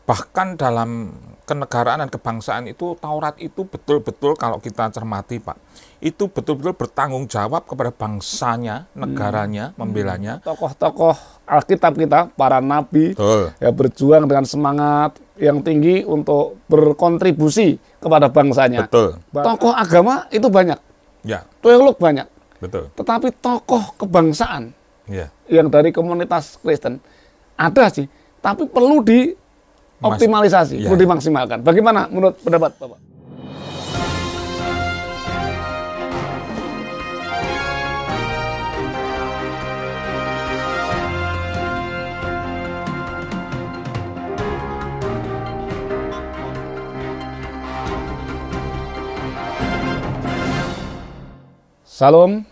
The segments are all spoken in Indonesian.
Bahkan dalam kenegaraan dan kebangsaan itu, Taurat itu betul-betul kalau kita cermati, Pak, itu betul-betul bertanggung jawab kepada bangsanya, negaranya, membelanya. Tokoh-tokoh Alkitab kita, para nabi, Betul. ya berjuang dengan semangat yang tinggi untuk berkontribusi kepada bangsanya. Betul. Tokoh agama itu banyak, Ya, teolog banyak, betul. tetapi tokoh kebangsaan Ya. yang dari komunitas Kristen ada sih, tapi perlu dioptimalisasi, Ya. perlu dimaksimalkan. Bagaimana menurut pendapat Bapak? Salam,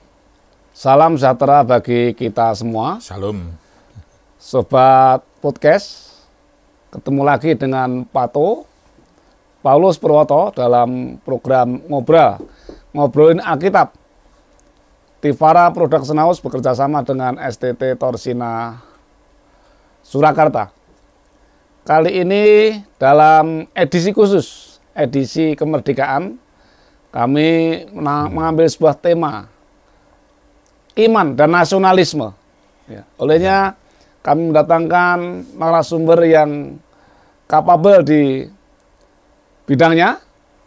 salam sejahtera bagi kita semua. Shalom. Sobat podcast, ketemu lagi dengan Pato Paulus Purwoto dalam program Ngobrolin Alkitab. Tivara Production House bekerja sama dengan STT Torsina Surakarta. Kali ini dalam edisi khusus, edisi kemerdekaan, kami mengambil sebuah tema iman dan nasionalisme. Ya, olehnya kami mendatangkan narasumber yang kapabel di bidangnya,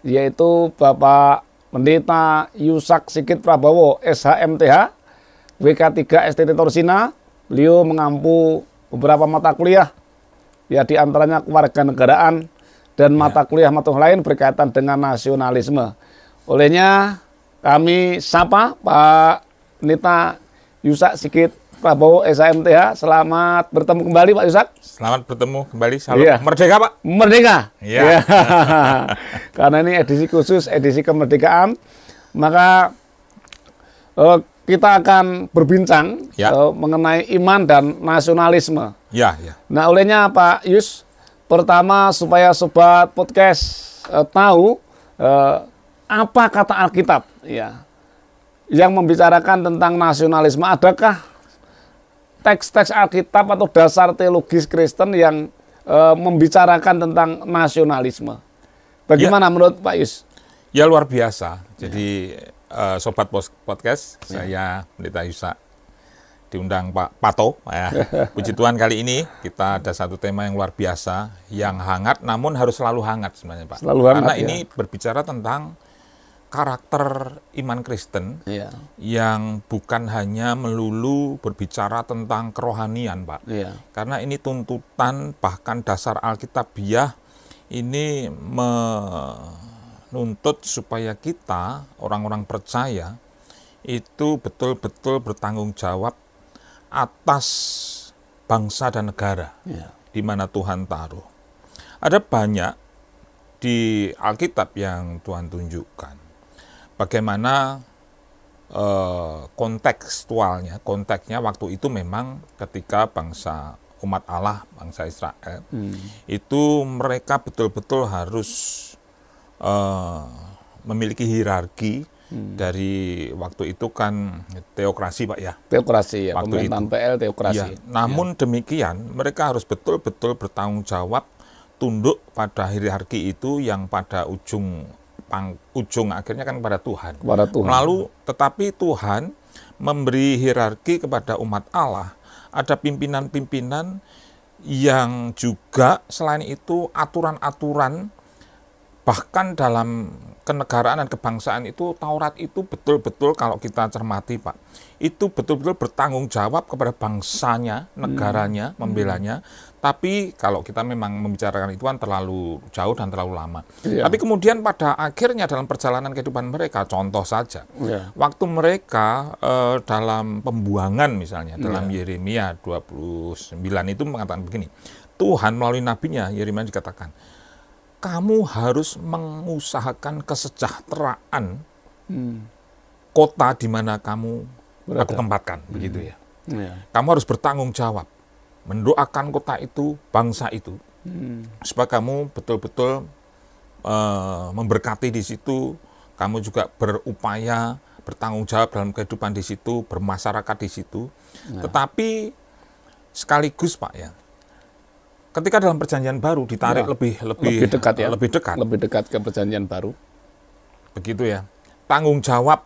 yaitu Bapak Pendeta Yusak Sigit Prabowo, SHMTH, WK3 STT Torsina. Beliau mengampu beberapa mata kuliah, ya diantaranya kewarganegaraan dan mata kuliah-mata lain berkaitan dengan nasionalisme. Olehnya kami sapa Pak Pendeta Yusak Sigit Prabowo, SHMTH. Selamat bertemu kembali Pak Yusak. Selamat bertemu kembali. Salam Iya. merdeka, Pak. Merdeka. Iya. Ya. Karena ini edisi khusus, edisi kemerdekaan, maka kita akan berbincang mengenai iman dan nasionalisme. Ya, ya. Nah, olehnya Pak Yus, pertama supaya sobat podcast tahu apa kata Alkitab, ya, yang membicarakan tentang nasionalisme. Adakah teks-teks Alkitab atau dasar teologis Kristen yang membicarakan tentang nasionalisme? Bagaimana menurut Pak Yus? Ya, luar biasa. Jadi sobat podcast, saya Pendeta Yusak diundang Pak Pato. Ya. Puji Tuhan, kali ini kita ada satu tema yang luar biasa, yang hangat, namun harus selalu hangat sebenarnya, Pak. Selalu hangat, karena ya. ini berbicara tentang karakter iman Kristen, Ya. yang bukan hanya melulu berbicara tentang kerohanian, Pak. Ya. Karena ini tuntutan, bahkan dasar Alkitabiah ini menuntut supaya kita, orang-orang percaya, itu betul-betul bertanggung jawab atas bangsa dan negara, Ya. di mana Tuhan taruh. Ada banyak di Alkitab yang Tuhan tunjukkan bagaimana kontekstualnya, konteksnya waktu itu memang ketika bangsa umat Allah, bangsa Israel, itu mereka betul-betul harus memiliki hierarki. Dari waktu itu kan teokrasi, Pak, ya. Teokrasi, ya, Waktu pemerintahan itu. PL teokrasi. Ya, namun demikian mereka harus betul-betul bertanggung jawab, tunduk pada hierarki itu yang pada ujung akhirnya kan kepada Tuhan. Kepada Tuhan. Lalu tetapi Tuhan memberi hierarki kepada umat Allah. Ada pimpinan-pimpinan yang juga selain itu aturan-aturan, bahkan dalam kenegaraan dan kebangsaan itu, Taurat itu betul-betul kalau kita cermati, Pak, itu betul-betul bertanggung jawab kepada bangsanya, negaranya, membelanya. Tapi kalau kita memang membicarakan itu kan terlalu jauh dan terlalu lama. Ya. Tapi kemudian pada akhirnya dalam perjalanan kehidupan mereka, contoh saja, Ya. waktu mereka dalam pembuangan misalnya, dalam Yeremia 29 itu mengatakan begini, Tuhan melalui nabinya Yeremia dikatakan, kamu harus mengusahakan kesejahteraan kota di mana kamu aku tempatkan, begitu ya. Ya. Kamu harus bertanggung jawab, mendoakan kota itu, bangsa itu, supaya kamu betul-betul memberkati di situ. Kamu juga berupaya bertanggung jawab dalam kehidupan di situ, bermasyarakat di situ. Tetapi sekaligus, Pak, ya, ketika dalam perjanjian baru ditarik lebih dekat ya. lebih dekat. Lebih dekat ke perjanjian baru. Begitu ya. Tanggung jawab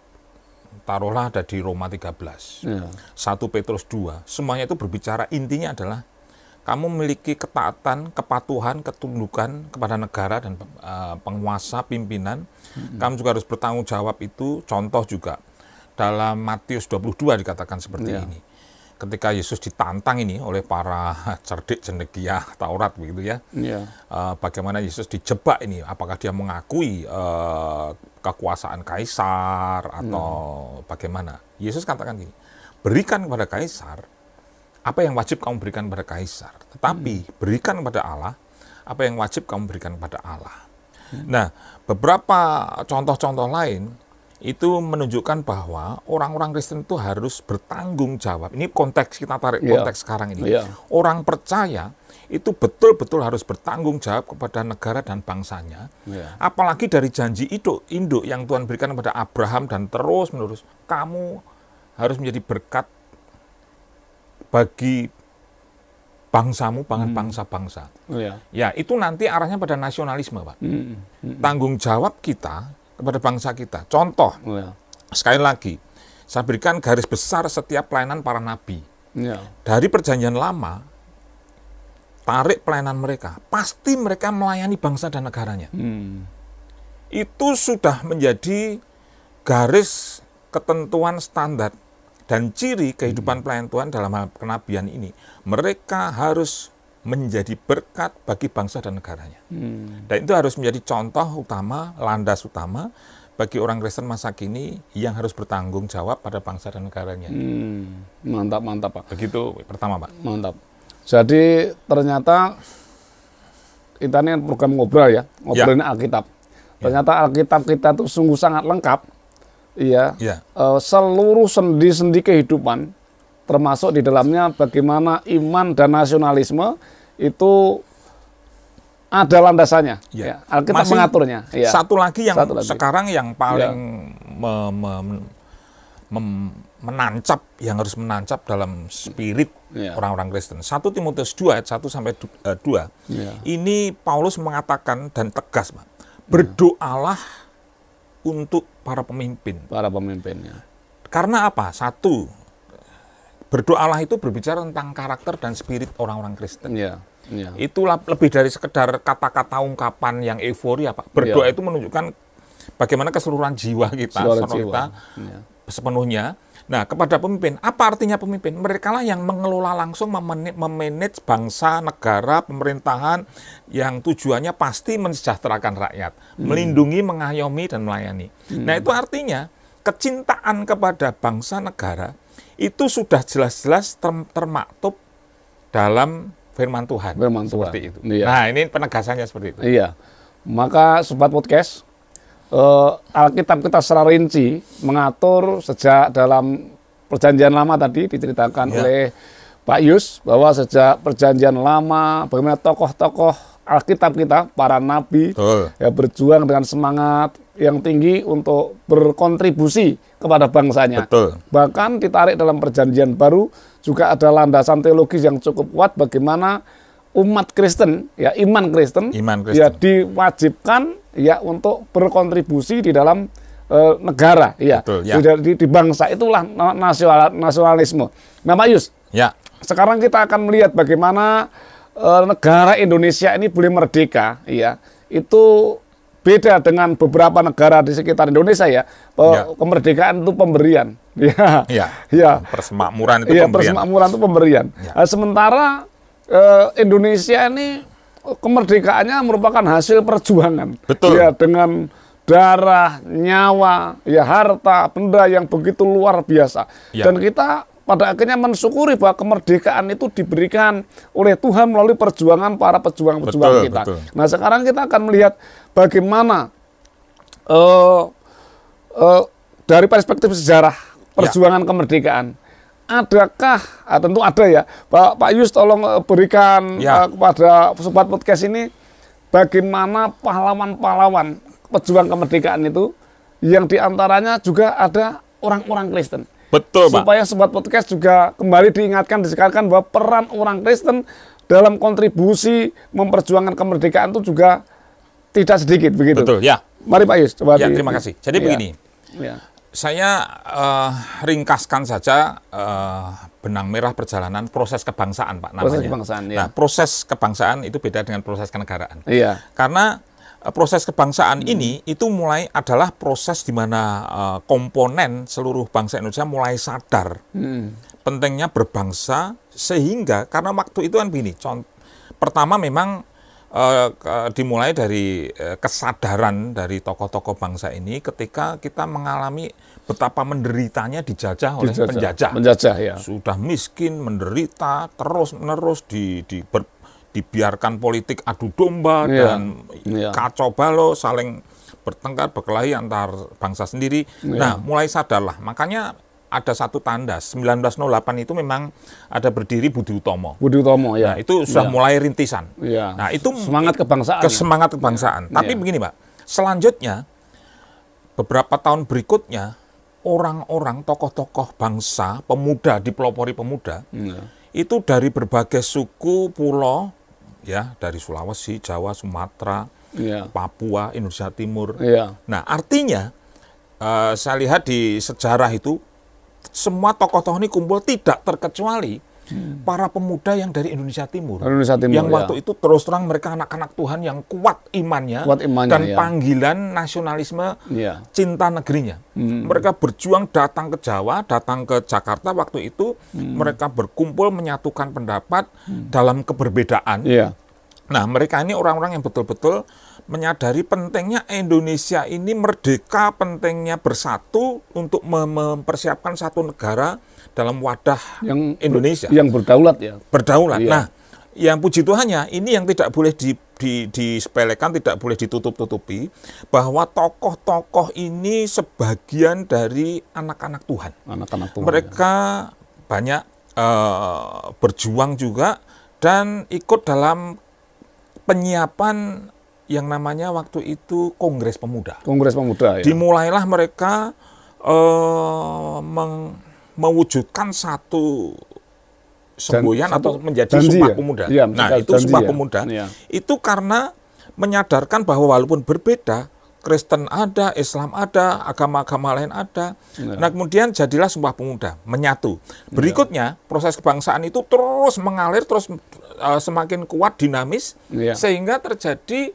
taruhlah ada di Roma 13. 1 Petrus 2. Semuanya itu berbicara intinya adalah kamu memiliki ketaatan, kepatuhan, ketundukan kepada negara dan penguasa, pimpinan. Kamu juga harus bertanggung jawab itu. Contoh juga dalam Matius 22 dikatakan seperti ini. Ketika Yesus ditantang ini oleh para cerdik cendekia Taurat begitu ya. Bagaimana Yesus dijebak ini, apakah dia mengakui kekuasaan kaisar atau bagaimana. Yesus katakan gini, berikan kepada kaisar apa yang wajib kamu berikan kepada kaisar, tetapi berikan kepada Allah apa yang wajib kamu berikan kepada Allah. Nah, beberapa contoh-contoh lain itu menunjukkan bahwa orang-orang Kristen itu harus bertanggung jawab. Ini konteks, kita tarik konteks sekarang ini. Orang percaya itu betul-betul harus bertanggung jawab kepada negara dan bangsanya. Apalagi dari janji induk yang Tuhan berikan kepada Abraham dan terus-menerus. Kamu harus menjadi berkat bagi bangsamu, bangsa-bangsa. Ya, itu nanti arahnya pada nasionalisme, Pak. Tanggung jawab kita kepada bangsa kita. Contoh, sekali lagi, saya berikan garis besar setiap pelayanan para nabi. Dari perjanjian lama, tarik pelayanan mereka, pasti mereka melayani bangsa dan negaranya. Itu sudah menjadi garis ketentuan standar dan ciri kehidupan pelayan Tuhan dalam hal kenabian ini. Mereka harus menjadi berkat bagi bangsa dan negaranya. Dan itu harus menjadi contoh utama, landas utama bagi orang Kristen masa kini yang harus bertanggung jawab pada bangsa dan negaranya. Mantap, Pak. Begitu pertama, Pak. Mantap. Jadi ternyata kita ini program ngobrol ya, ngobrolin Alkitab. Ternyata Alkitab kita itu sungguh sangat lengkap. Seluruh sendi-sendi kehidupan, termasuk di dalamnya bagaimana iman dan nasionalisme itu ada landasannya. Alkitab mengaturnya. Satu lagi yang sekarang yang paling menancap, yang harus menancap dalam spirit orang-orang Kristen. 1 Timotius 2 ayat 1 sampai 2. Ini Paulus mengatakan dan tegas, Pak. Berdoalah untuk para pemimpin. Para pemimpinnya. Karena apa? Satu, berdoalah itu berbicara tentang karakter dan spirit orang-orang Kristen. Itulah lebih dari sekedar kata-kata ungkapan yang euforia, Pak. Berdoa itu menunjukkan bagaimana keseluruhan jiwa kita, sepenuhnya. Nah, kepada pemimpin, apa artinya pemimpin? Mereka lah yang mengelola langsung, memanage bangsa, negara, pemerintahan yang tujuannya pasti mensejahterakan rakyat, melindungi, mengayomi, dan melayani. Nah, itu artinya kecintaan kepada bangsa negara itu sudah jelas-jelas termaktub dalam firman Tuhan. Seperti itu. Nah, ini penegasannya seperti itu. Maka Sobat Podcast, Alkitab kita secara rinci mengatur sejak dalam perjanjian lama tadi diceritakan oleh Pak Yus bahwa sejak perjanjian lama bagaimana tokoh-tokoh Alkitab kita, para nabi berjuang dengan semangat yang tinggi untuk berkontribusi kepada bangsanya. Bahkan ditarik dalam perjanjian baru juga ada landasan teologis yang cukup kuat bagaimana umat Kristen, iman Kristen. Diwajibkan untuk berkontribusi di dalam negara, di bangsa. Itulah nasionalisme. Nah, Pak Yus, sekarang kita akan melihat bagaimana negara Indonesia ini boleh merdeka, itu beda dengan beberapa negara di sekitar Indonesia kemerdekaan itu pemberian, persemakmuran itu pemberian. Persemakmuran itu pemberian. Sementara Indonesia ini kemerdekaannya merupakan hasil perjuangan. Dengan darah, nyawa, harta, benda yang begitu luar biasa. Dan kita pada akhirnya mensyukuri bahwa kemerdekaan itu diberikan oleh Tuhan melalui perjuangan para pejuang-pejuang kita. Nah, sekarang kita akan melihat bagaimana dari perspektif sejarah perjuangan kemerdekaan. Adakah, tentu ada ya, Pak Yus tolong berikan kepada Sobat Podcast ini bagaimana pahlawan-pahlawan pejuang kemerdekaan itu yang diantaranya juga ada orang-orang Kristen. Betul, Pak. Supaya Sobat Podcast juga kembali diingatkan, disekarkan bahwa peran orang Kristen dalam kontribusi memperjuangkan kemerdekaan itu juga tidak sedikit begitu. Betul, ya. Mari Pak Yus, coba. Ya, terima kasih. Jadi begini, saya ringkaskan saja benang merah perjalanan proses kebangsaan, Pak, namanya. Proses kebangsaan, ya. Nah, proses kebangsaan itu beda dengan proses kenegaraan. Iya. Karena proses kebangsaan ini itu mulai adalah proses di mana komponen seluruh bangsa Indonesia mulai sadar pentingnya berbangsa, sehingga karena waktu itu kan begini. Pertama memang dimulai dari kesadaran dari tokoh-tokoh bangsa ini ketika kita mengalami betapa menderitanya dijajah oleh penjajah. Penjajah, ya. Sudah miskin, menderita, terus-menerus dibiarkan politik adu domba dan kacau balau, saling bertengkar, berkelahi antar bangsa sendiri. Nah, mulai sadarlah. Makanya ada satu tanda, 1908 itu memang ada berdiri Budi Utomo. Budi Utomo, ya. Nah, itu sudah mulai rintisan. Ya. Nah, itu semangat kebangsaan. Semangat kebangsaan. Tapi begini, Pak. Selanjutnya, beberapa tahun berikutnya, orang-orang, tokoh-tokoh bangsa, pemuda, dipelopori pemuda, itu dari berbagai suku, pulau, ya, dari Sulawesi, Jawa, Sumatera, Papua, Indonesia Timur. Nah, artinya, saya lihat di sejarah itu, semua tokoh-tokoh ini kumpul tidak terkecuali para pemuda yang dari Indonesia Timur. Yang waktu itu terus terang mereka anak-anak Tuhan yang kuat imannya dan panggilan nasionalisme cinta negerinya. Mereka berjuang datang ke Jawa, datang ke Jakarta waktu itu, mereka berkumpul menyatukan pendapat dalam keberbedaan. Nah, mereka ini orang-orang yang betul-betul menyadari pentingnya Indonesia ini merdeka, pentingnya bersatu untuk mempersiapkan satu negara dalam wadah yang Indonesia. Yang berdaulat, ya. Berdaulat. Nah, yang puji Tuhannya, ini yang tidak boleh disepelekan, tidak boleh ditutup-tutupi, bahwa tokoh-tokoh ini sebagian dari anak-anak Tuhan. Anak-anak Tuhan. Mereka banyak berjuang juga dan ikut dalam penyiapan yang namanya waktu itu Kongres Pemuda. Kongres Pemuda, ya. Dimulailah mereka mewujudkan satu semboyan atau menjadi Sumpah Pemuda. Ya, nah, itu Sumpah Pemuda. Itu karena menyadarkan bahwa walaupun berbeda, Kristen ada, Islam ada, agama-agama lain ada. Nah, kemudian jadilah Sumpah Pemuda, menyatu. Berikutnya, proses kebangsaan itu terus mengalir, terus semakin kuat, dinamis, sehingga terjadi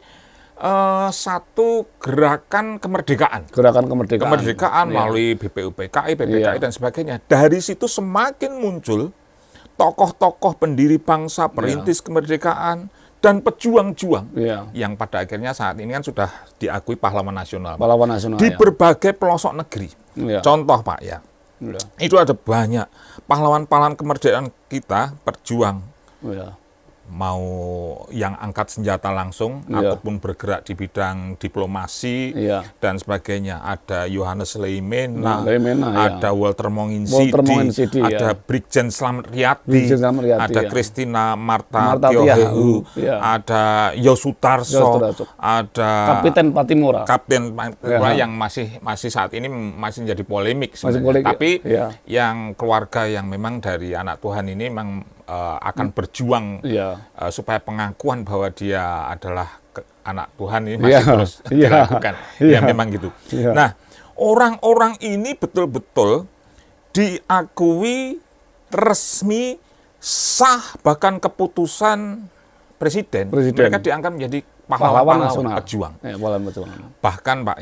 satu gerakan kemerdekaan. Gerakan kemerdekaan. Kemerdekaan melalui BPUPKI, PPKI, dan sebagainya. Dari situ semakin muncul tokoh-tokoh pendiri bangsa, perintis kemerdekaan, dan pejuang-juang yang pada akhirnya saat ini kan sudah diakui pahlawan nasional. Pahlawan nasional, di berbagai pelosok negeri. Contoh, Pak, itu ada banyak pahlawan-pahlawan kemerdekaan kita, perjuang. Mau yang angkat senjata langsung ataupun bergerak di bidang diplomasi dan sebagainya. Ada Yohanes Leimena, ada Walter Monginsidi, ada Brigjen Slamet Riyadi, ada Christina Marta Tiohehu, ada Yosutarso, ada Kapten Patimura. Kapten Patimura yang masih saat ini masih menjadi polemik sebenarnya. Tapi yang keluarga yang memang dari anak Tuhan ini memang akan berjuang supaya pengakuan bahwa dia adalah anak Tuhan ini masih terus dilakukan. Ya memang gitu. Nah, orang-orang ini betul-betul diakui resmi, sah, bahkan keputusan presiden. Mereka dianggap menjadi pahlawan pejuang. Bahkan, Pak,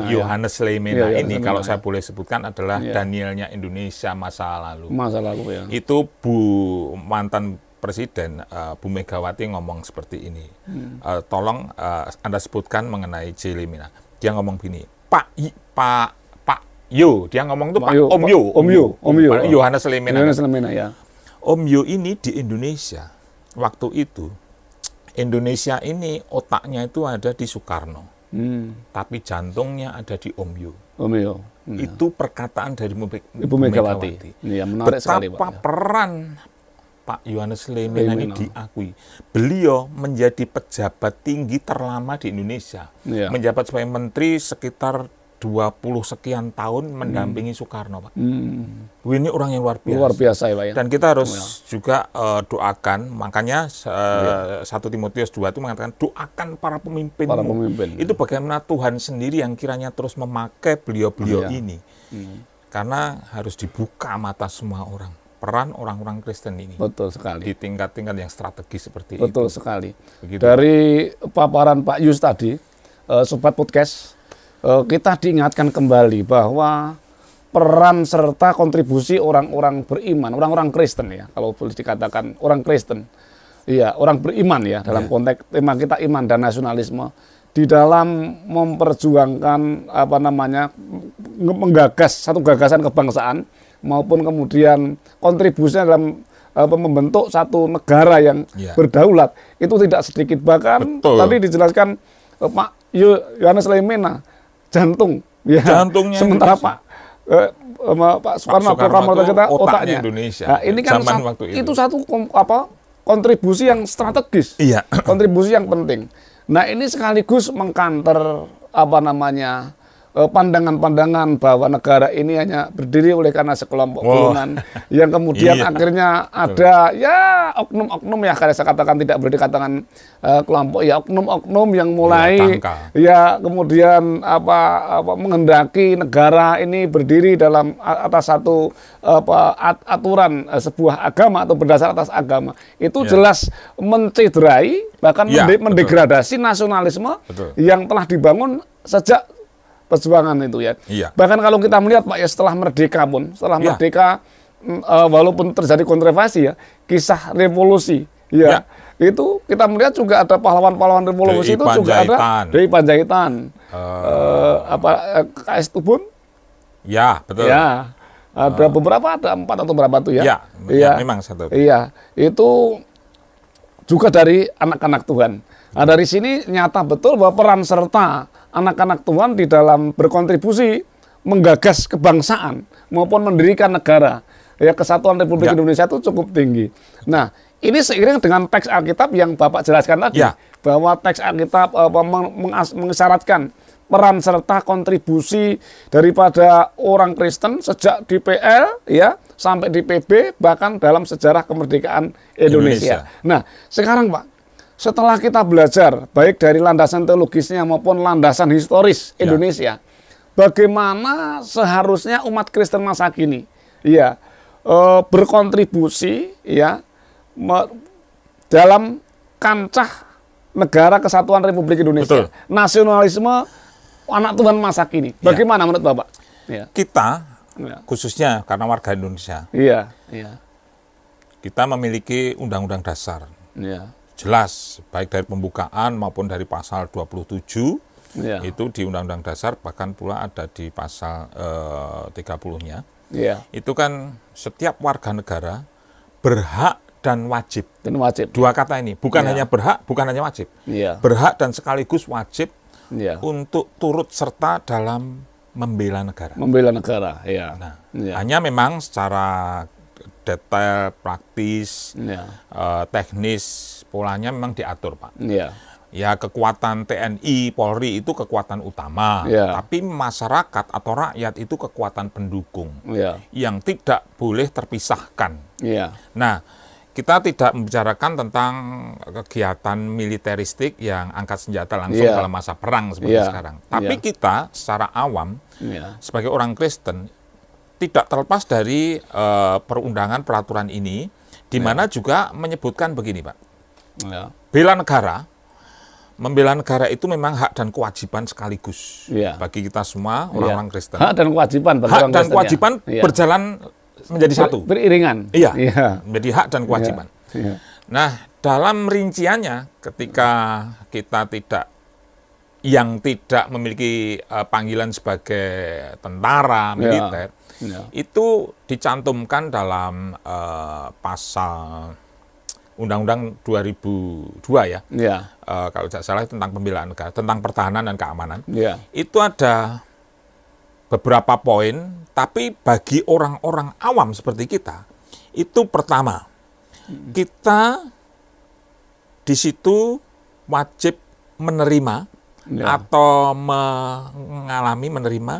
Yohanes Leimena ini kalau saya boleh sebutkan adalah Danielnya Indonesia masa lalu. Itu mantan presiden Bu Megawati ngomong seperti ini. Tolong Anda sebutkan mengenai J. Leimena. Dia ngomong gini, Pak Yo, dia ngomong itu Om Yo, Yohanes Leimena. Om Yo ini di Indonesia waktu itu. Indonesia ini otaknya itu ada di Soekarno, tapi jantungnya ada di Om Yo. Itu perkataan dari Ibu Megawati. Betapa peran Pak Yohanes Leimena ini diakui. Beliau menjadi pejabat tinggi terlama di Indonesia, menjabat sebagai menteri sekitar 20 sekian tahun mendampingi Soekarno, Pak. Ini orang yang luar biasa. Luar biasa ya, Pak ya. Dan kita harus juga doakan, makanya 1 Timotius 2 itu mengatakan doakan para pemimpin. Itu bagaimana Tuhan sendiri yang kiranya terus memakai beliau-beliau ini. Karena harus dibuka mata semua orang. Peran orang-orang Kristen ini. Betul sekali. Di tingkat-tingkat yang strategis seperti itu. Betul sekali. Begitu. Dari paparan Pak Yus tadi, Sobat Podcast, kita diingatkan kembali bahwa peran serta kontribusi orang-orang beriman, orang-orang Kristen ya, kalau boleh dikatakan orang Kristen, iya orang beriman ya dalam konteks tema kita iman dan nasionalisme di dalam memperjuangkan menggagas satu gagasan kebangsaan maupun kemudian kontribusinya dalam membentuk satu negara yang berdaulat itu tidak sedikit. Bahkan tadi dijelaskan Pak Yohanes Lemena jantung, ya. Jantungnya sementara Indonesia. Pak Soekarno proklamator kita otaknya Indonesia. Nah, ini kan itu satu kontribusi yang strategis, kontribusi yang penting. Nah ini sekaligus mengkanter pandangan-pandangan bahwa negara ini hanya berdiri oleh karena sekelompok golongan yang kemudian akhirnya ada ya oknum-oknum ya, kalau saya katakan tidak boleh dikatakan kelompok ya, oknum-oknum yang mulai kemudian menghendaki negara ini berdiri dalam atas satu aturan sebuah agama atau berdasar atas agama. Itu jelas mencederai bahkan mendegradasi nasionalisme yang telah dibangun sejak perjuangan itu ya. Bahkan kalau kita melihat Pak ya, setelah merdeka pun, merdeka walaupun terjadi kontroversi ya, kisah revolusi ya, itu kita melihat juga ada pahlawan-pahlawan revolusi itu juga ada dari Panjaitan, KS Tubun. Ya, betul. Ya. Ada beberapa, ada 4 atau berapa tuh ya. Memang satu. Iya, itu juga dari anak-anak Tuhan. Nah, dari sini nyata betul bahwa peran serta anak-anak Tuhan di dalam berkontribusi menggagas kebangsaan maupun mendirikan negara. Ya, kesatuan Republik Indonesia itu cukup tinggi. Nah, ini seiring dengan teks Alkitab yang Bapak jelaskan tadi, bahwa teks Alkitab mengisyaratkan peran serta kontribusi daripada orang Kristen sejak di PL ya sampai di PB bahkan dalam sejarah kemerdekaan Indonesia. Nah, sekarang Pak, setelah kita belajar baik dari landasan teologisnya maupun landasan historis Indonesia, bagaimana seharusnya umat Kristen masa kini berkontribusi dalam kancah negara kesatuan Republik Indonesia. Nasionalisme anak Tuhan masa kini. Bagaimana menurut Bapak? Kita khususnya karena warga Indonesia. Kita memiliki undang-undang dasar. Jelas, baik dari pembukaan maupun dari pasal 27, itu di Undang-Undang Dasar, bahkan pula ada di pasal 30-nya. Itu kan setiap warga negara berhak dan wajib. Dua kata ini, bukan hanya berhak, bukan hanya wajib. Berhak dan sekaligus wajib untuk turut serta dalam membela negara. Hanya memang secara detail, praktis, teknis, polanya memang diatur, Pak. Ya, kekuatan TNI, Polri itu kekuatan utama, tapi masyarakat atau rakyat itu kekuatan pendukung yang tidak boleh terpisahkan. Nah, kita tidak membicarakan tentang kegiatan militeristik yang angkat senjata langsung dalam masa perang seperti sekarang. Tapi kita secara awam, sebagai orang Kristen, tidak terlepas dari perundangan peraturan ini, di mana juga menyebutkan begini, Pak. Bela negara, membela negara itu memang hak dan kewajiban sekaligus bagi kita semua orang-orang Kristen. Hak dan kewajiban, berjalan menjadi satu. Beriringan. Menjadi hak dan kewajiban. Nah, dalam rinciannya, ketika kita tidak memiliki panggilan sebagai tentara militer, itu dicantumkan dalam pasal Undang-Undang 2002 kalau tidak salah tentang pembelaan negara, tentang pertahanan dan keamanan. Itu ada beberapa poin, tapi bagi orang-orang awam seperti kita, itu pertama, kita di situ wajib menerima atau menerima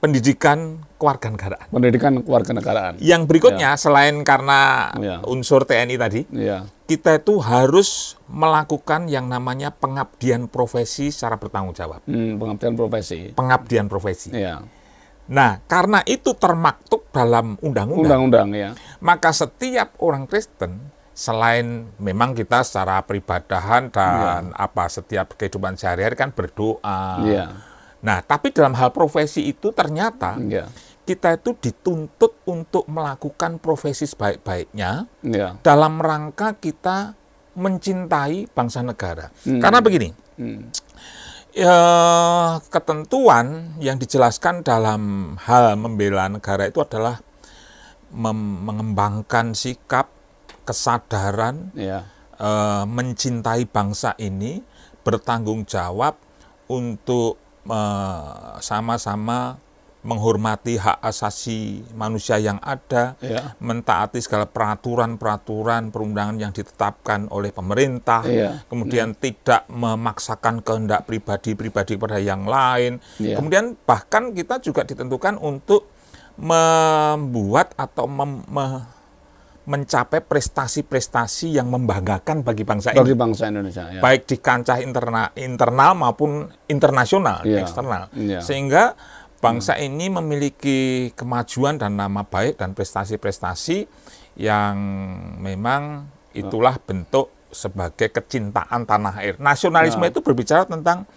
pendidikan kewarganegaraan. Pendidikan kewarganegaraan. Yang berikutnya selain karena unsur TNI tadi, kita itu harus melakukan yang namanya pengabdian profesi secara bertanggung jawab. Pengabdian profesi. Pengabdian profesi. Nah, karena itu termaktub dalam undang-undang, maka setiap orang Kristen, selain memang kita secara peribadahan dan setiap kehidupan sehari-hari kan berdoa. Nah, tapi dalam hal profesi itu ternyata kita itu dituntut untuk melakukan profesi sebaik-baiknya dalam rangka kita mencintai bangsa negara. Karena begini, ketentuan yang dijelaskan dalam hal membela negara itu adalah mengembangkan sikap, kesadaran, mencintai bangsa ini, bertanggung jawab untuk sama-sama menghormati hak asasi manusia yang ada, mentaati segala peraturan-peraturan perundangan yang ditetapkan oleh pemerintah, kemudian tidak memaksakan kehendak pribadi-pribadi pada yang lain, kemudian bahkan kita juga ditentukan untuk membuat atau mencapai prestasi-prestasi yang membanggakan bagi bangsa ini. Bagi bangsa Indonesia. Baik di kancah internal maupun internasional, eksternal. Sehingga bangsa ini memiliki kemajuan dan nama baik dan prestasi-prestasi yang memang itulah bentuk sebagai kecintaan tanah air. Nasionalisme itu berbicara tentang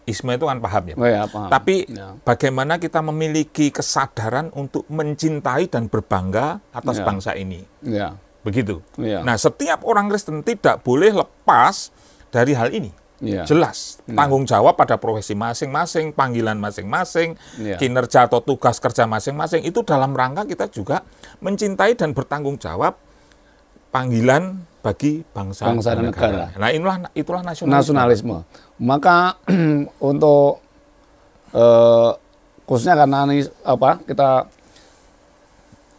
isme itu kan paham ya. Paham. Tapi bagaimana kita memiliki kesadaran untuk mencintai dan berbangga atas bangsa ini. Begitu. Nah, setiap orang Kristen tidak boleh lepas dari hal ini. Jelas, tanggung jawab pada profesi masing-masing, panggilan masing-masing, kinerja atau tugas kerja masing-masing, itu dalam rangka kita juga mencintai dan bertanggung jawab panggilan bagi bangsa dan negara. Nah, itulah nasionalisme. Maka untuk khususnya karena ini kita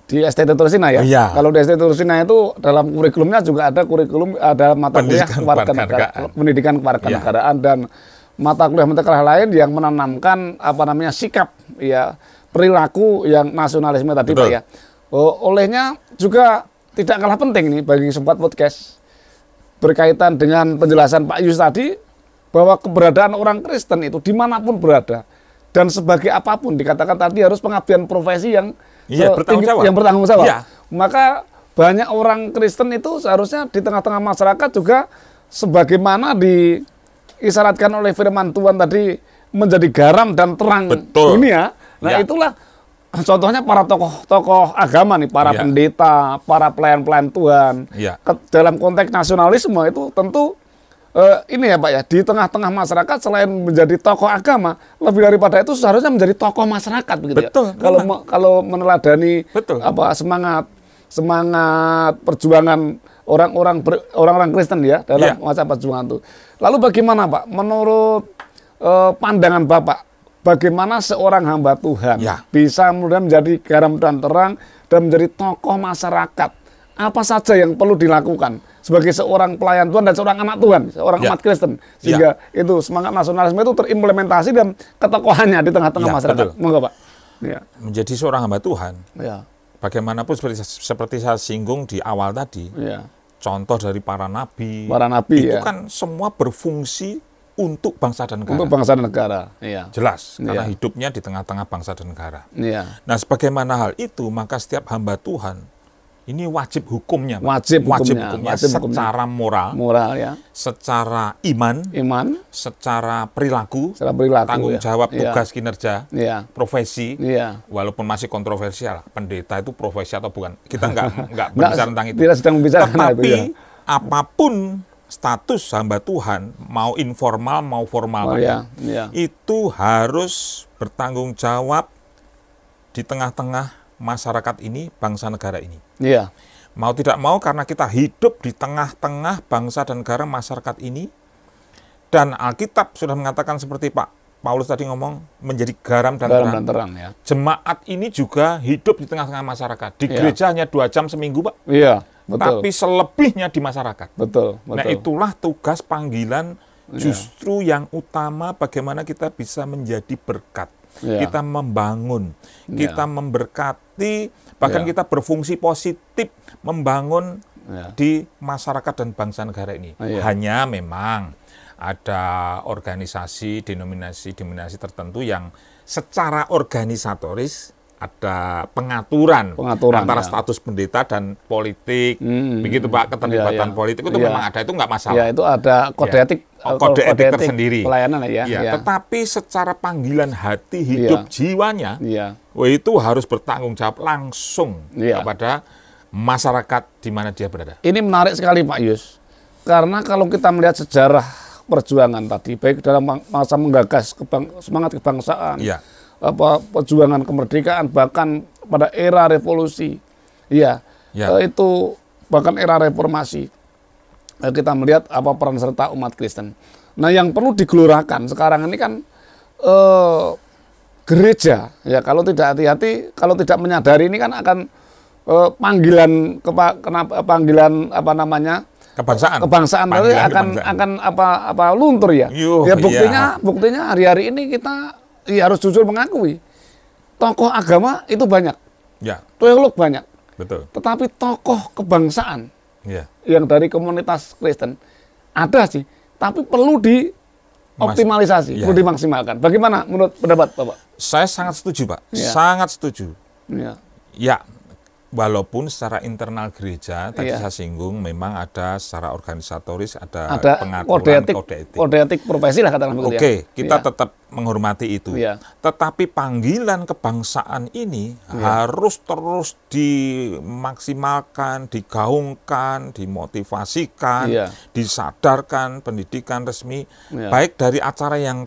di STT Tursina Kalau di STT Tursina itu dalam kurikulumnya juga ada mata kuliah pendidikan kewarganegaraan dan mata kuliah lain yang menanamkan sikap perilaku yang nasionalisme tadi Pak ya. Olehnya juga tidak kalah penting nih bagi Sobat Podcast berkaitan dengan penjelasan Pak Yus tadi bahwa keberadaan orang Kristen itu dimanapun berada dan sebagai apapun dikatakan tadi harus pengabdian profesi yang bertanggung jawab. Maka banyak orang Kristen itu seharusnya di tengah-tengah masyarakat juga sebagaimana diisyaratkan oleh firman Tuhan tadi menjadi garam dan terang dunia. Nah itulah contohnya para tokoh agama nih, para pendeta, para pelayan-pelayan Tuhan. Dalam konteks nasionalisme itu tentu ini ya Pak ya, di tengah-tengah masyarakat selain menjadi tokoh agama, lebih daripada itu seharusnya menjadi tokoh masyarakat begitu ya. Kalau meneladani semangat perjuangan orang-orang Kristen ya dalam masa perjuangan itu. Lalu bagaimana Pak menurut pandangan Bapak, bagaimana seorang hamba Tuhan bisa kemudian menjadi garam dan terang dan menjadi tokoh masyarakat? Apa saja yang perlu dilakukan sebagai seorang pelayan Tuhan dan seorang anak Tuhan, seorang umat Kristen, sehingga itu semangat nasionalisme itu terimplementasi dan ketokohannya di tengah-tengah masyarakat. Monggo Pak. Menjadi seorang hamba Tuhan, bagaimanapun seperti saya singgung di awal tadi, contoh dari para nabi itu kan semua berfungsi untuk bangsa dan negara. Untuk bangsa dan negara, jelas, karena hidupnya di tengah-tengah bangsa dan negara. Nah, sebagaimana hal itu, maka setiap hamba Tuhan ini wajib hukumnya, wajib hukumnya secara moral, secara iman, secara perilaku, tanggung jawab, tugas, kinerja, profesi, walaupun masih kontroversial, pendeta itu profesi atau bukan, kita nggak berbicara tentang itu. Tidak sedang membicarakan Tetapi apapun status hamba Tuhan, mau informal mau formal, itu harus bertanggung jawab di tengah-tengah masyarakat ini, bangsa negara ini. Mau tidak mau karena kita hidup di tengah-tengah bangsa dan negara masyarakat ini, dan Alkitab sudah mengatakan seperti Pak Paulus tadi ngomong, menjadi garam dan terang. Jemaat ini juga hidup di tengah-tengah masyarakat. Di gereja hanya 2 jam seminggu Pak. betul. tapi selebihnya di masyarakat. Betul, Nah, betul. itulah tugas panggilan justru yang utama, bagaimana kita bisa menjadi berkat. Ya. Kita membangun, Ya. kita memberkati, bahkan Ya. kita berfungsi positif membangun Ya. di masyarakat dan bangsa negara ini. Ya. Hanya memang ada organisasi, denominasi tertentu yang secara organisatoris ada pengaturan antara ya. status pendeta dan politik. Begitu Pak, keterlibatan politik itu memang ada, itu nggak masalah. Ya, itu ada kode etik, kode etik tersendiri. Pelayanan ya. Tetapi secara panggilan hati, hidup jiwanya, itu harus bertanggung jawab langsung kepada masyarakat di mana dia berada. Ini menarik sekali Pak Yus, karena kalau kita melihat sejarah perjuangan tadi, baik dalam masa menggagas semangat kebangsaan, perjuangan kemerdekaan, bahkan pada era revolusi, itu bahkan era reformasi, kita melihat apa peran serta umat Kristen. Nah, yang perlu digelorakan sekarang ini kan gereja, ya kalau tidak hati-hati, kalau tidak menyadari ini kan akan panggilan kebangsaan tadi akan luntur ya. Buktinya hari-hari ini kita harus jujur mengakui tokoh agama itu banyak, teolog banyak, betul. Tetapi tokoh kebangsaan yang dari komunitas Kristen ada sih, tapi perlu dioptimalisasi, perlu dimaksimalkan. Bagaimana menurut pendapat Bapak? Saya sangat setuju Pak, sangat setuju. Ya. Walaupun secara internal gereja, tadi saya singgung, memang ada secara organisatoris, ada pengaturan kode etik profesi lah katakanlah begitu. Oke, kita tetap menghormati itu. Tetapi panggilan kebangsaan ini harus terus dimaksimalkan, digaungkan, dimotivasikan, disadarkan, pendidikan resmi, baik dari acara yang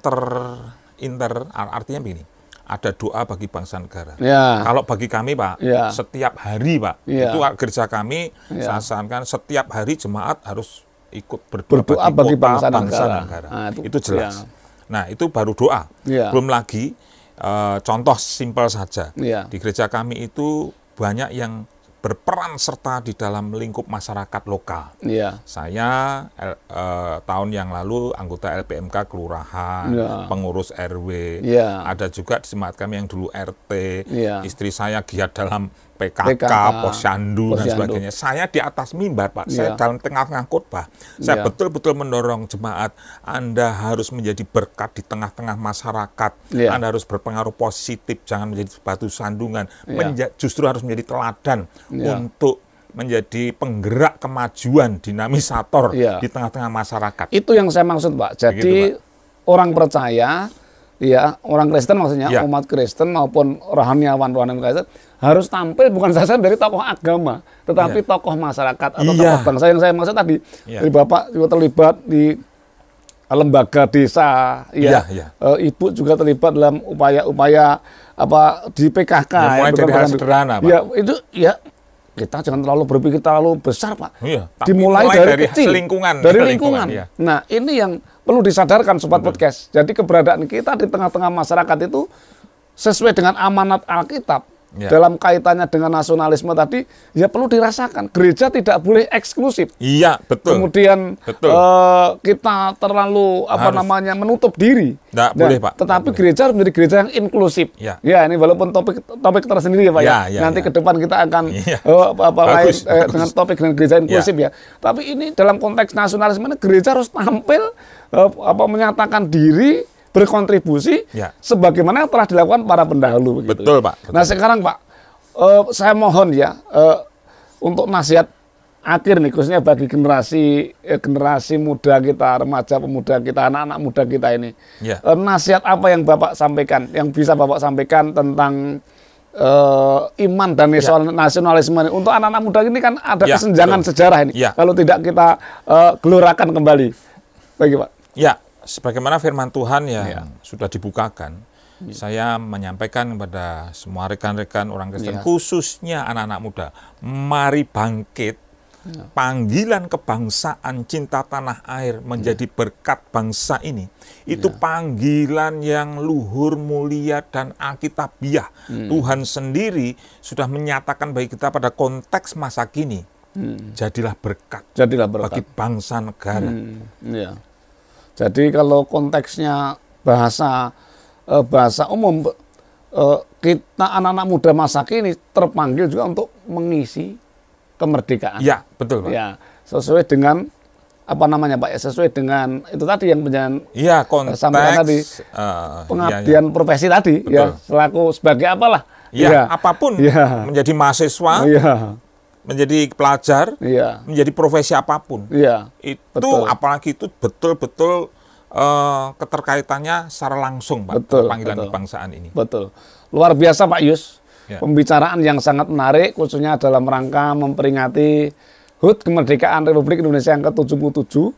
artinya begini. Ada doa bagi bangsa negara. Kalau bagi kami Pak, setiap hari Pak, itu gereja kami, saya sarankan setiap hari jemaat harus ikut berdoa bagi bangsa negara. Nah, itu jelas. Nah, itu baru doa. Belum lagi contoh simpel saja. Di gereja kami itu banyak yang berperan serta di dalam lingkup masyarakat lokal. Saya tahun yang lalu anggota LPMK kelurahan, pengurus RW, ada juga di jemaat kami yang dulu RT, istri saya giat dalam PKK, posyandu dan sebagainya. Saya di atas mimbar Pak, saya dalam tengah-tengah khotbah, saya betul-betul mendorong jemaat, Anda harus menjadi berkat di tengah-tengah masyarakat, Anda harus berpengaruh positif, jangan menjadi batu sandungan, justru harus menjadi teladan untuk menjadi penggerak kemajuan, dinamisator di tengah-tengah masyarakat. Itu yang saya maksud Pak. Jadi begitu, Pak. Orang percaya, orang Kristen maksudnya, umat Kristen maupun rohaniawan Kristen harus tampil bukan saja dari tokoh agama, tetapi tokoh masyarakat atau tokoh bangsa yang saya maksud tadi. Jadi Bapak juga terlibat di lembaga desa, Ibu juga terlibat dalam upaya-upaya di PKK. Mulai dari hal sederhana, Pak. Itu kita jangan terlalu berpikir terlalu besar, Pak. Dimulai dari kecil, dari lingkungan. Nah, ini yang perlu disadarkan Sobat Podcast. Jadi keberadaan kita di tengah-tengah masyarakat itu sesuai dengan amanat Alkitab. Dalam kaitannya dengan nasionalisme tadi, perlu dirasakan. Gereja tidak boleh eksklusif. Betul. Kemudian kita terlalu menutup diri. Tidak boleh, Pak. Tetapi gereja harus menjadi gereja yang inklusif. Ini walaupun topik tersendiri ya, Pak. Nanti ke depan kita akan dengan topik dengan gereja inklusif ya. Tapi ini dalam konteks nasionalisme, gereja harus tampil menyatakan diri, berkontribusi sebagaimana yang telah dilakukan para pendahulu. Betul, Pak. Betul. Nah, sekarang Pak, saya mohon untuk nasihat akhir nih, khususnya bagi generasi muda kita, remaja pemuda kita, anak-anak muda kita ini. Nasihat apa yang Bapak sampaikan, yang bisa Bapak sampaikan tentang iman dan nasionalisme ini? Untuk anak-anak muda ini kan ada kesenjangan sejarah ini. Kalau tidak kita gelorakan kembali. Bagi Pak. Sebagaimana firman Tuhan yang sudah dibukakan, saya menyampaikan kepada semua rekan-rekan orang Kristen, khususnya anak-anak muda, mari bangkit, panggilan kebangsaan cinta tanah air menjadi berkat bangsa ini. Itu panggilan yang luhur, mulia, dan alkitabiah. Tuhan sendiri sudah menyatakan bagi kita pada konteks masa kini. jadilah berkat berkat bagi bangsa negara. Ya. Jadi kalau konteksnya bahasa umum, kita anak-anak muda masa kini terpanggil juga untuk mengisi kemerdekaan. Ya, betul, Pak. Ya, sesuai dengan apa namanya, Pak? Ya, sesuai dengan itu tadi yang penjelasan sampaikan tadi, pengabdian profesi tadi, betul. Ya, selaku sebagai apalah. Ya, apapun, menjadi mahasiswa, menjadi pelajar, menjadi profesi apapun. Itu betul. Apalagi itu betul-betul keterkaitannya secara langsung, Pak, panggilan kebangsaan ini. Betul. Luar biasa, Pak Yus. Pembicaraan yang sangat menarik, khususnya dalam rangka memperingati HUT Kemerdekaan Republik Indonesia yang ke-77.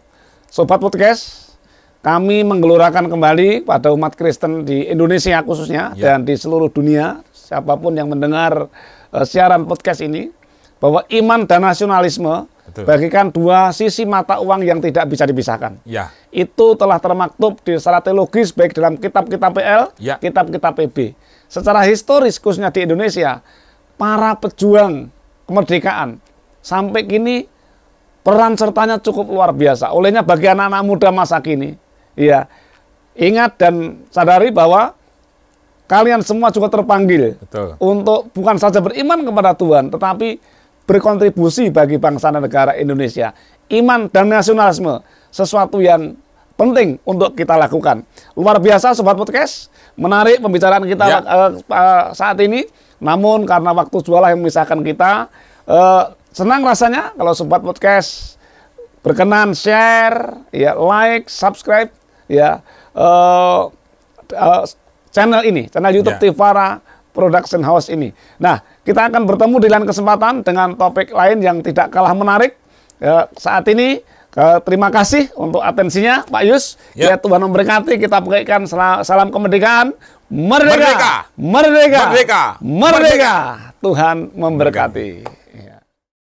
Sobat Podcast, kami menggelorakan kembali pada umat Kristen di Indonesia khususnya, dan di seluruh dunia, siapapun yang mendengar siaran podcast ini, bahwa iman dan nasionalisme bagikan dua sisi mata uang yang tidak bisa dipisahkan. Itu telah termaktub secara teologis baik dalam kitab-kitab PL, kitab-kitab PB. Secara historis khususnya di Indonesia, para pejuang kemerdekaan sampai kini peran sertanya cukup luar biasa. Olehnya bagi anak-anak muda masa kini, ingat dan sadari bahwa kalian semua juga terpanggil untuk bukan saja beriman kepada Tuhan, tetapi berkontribusi bagi bangsa dan negara Indonesia. Iman dan nasionalisme sesuatu yang penting untuk kita lakukan. Luar biasa, Sobat Podcast, menarik pembicaraan kita saat ini. Namun karena waktu jualah yang memisahkan kita, senang rasanya kalau Sobat Podcast berkenan share, like, subscribe, channel ini, channel YouTube Tivara Production House ini. Nah, kita akan bertemu di lain kesempatan dengan topik lain yang tidak kalah menarik. Saat ini, terima kasih untuk atensinya, Pak Yus. Tuhan memberkati. Kita berikan salam kemerdekaan. Merdeka! Merdeka! Merdeka! Merdeka! Tuhan memberkati.